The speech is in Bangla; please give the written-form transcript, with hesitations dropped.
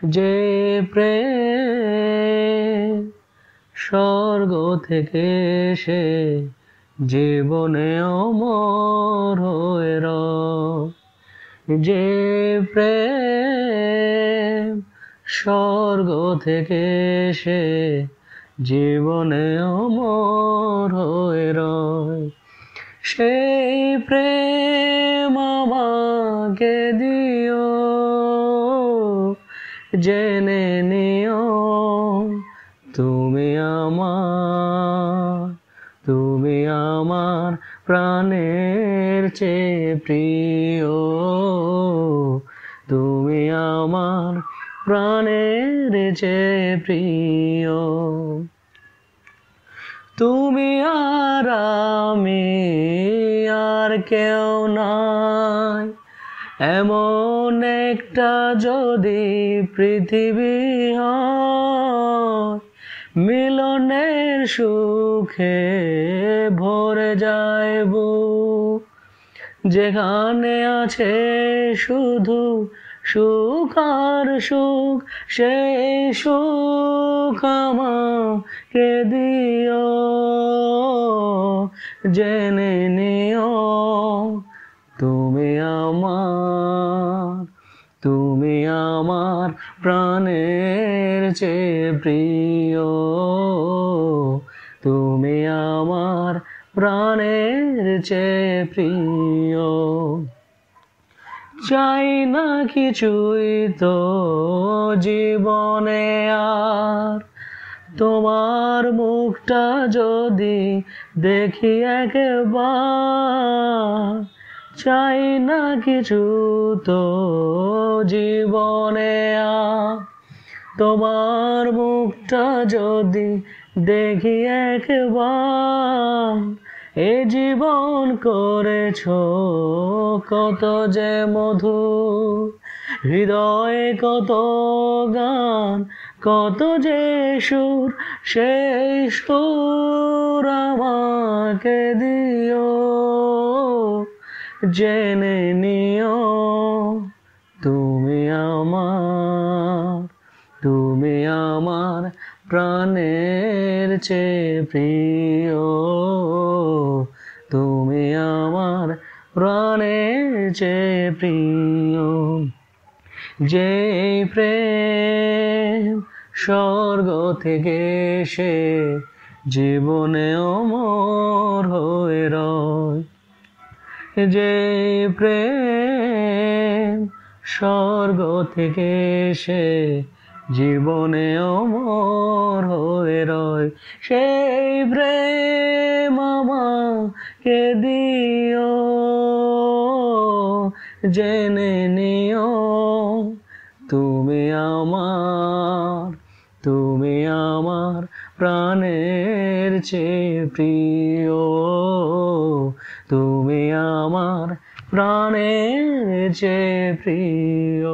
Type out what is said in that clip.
যে প্রেম স্বর্গ থেকে এসে জীবনে অমর হয়ে রয়, যে প্রেম স্বর্গ থেকে এসে জীবনে অমর হয়ে রয়, সেই প্রেম আমাকে দিও, জেনে নিও তুমি আমার প্রাণের চেয়ে প্রিয়, তুমি আমার প্রাণের চেয়ে প্রিয়। তুমি আর আমি আর কেউ নাই, এমন একটা যদি পৃথিবী হয়, মিলনের সুখে ভরে যায় বুক, যেখানে আছে শুধু সুখ আর সুখ, সেই সুখ আমাকে দিও, জেনে নিও তুমি আমার প্রাণের চেয়ে প্রিয়, তুমি আমার প্রাণের চেয়ে প্রিয়। চাই না কিছুই তো জীবনে আর, তোমার মুখটা যদি দেখি একবার, চাই না কিছু তো জীবনে আর, তোমার মুখটা যদি দেখি একবার, এ জীবন করেছো কত যে মধুর, হৃদয়ে কত গান কত যে সুর, সেই সুর আমাকে দিও, জেনে নিও তুমি আমার প্রাণের চেয়ে প্রিয়, তুমি আমার প্রাণের চেয়ে প্রিয়। যে প্রেম স্বর্গ থেকে এসে জীবনে অমর হয়ে রয়, যে প্রেম স্বর্গ থেকে এসে জীবনে অমর হয়ে রয়, সেই প্রেম আমাকে দিও, জেনে নিও তুমি আমার প্রাণের চেয়ে প্রিয়, তুমি আমার প্রাণের চেয়ে প্রিয়।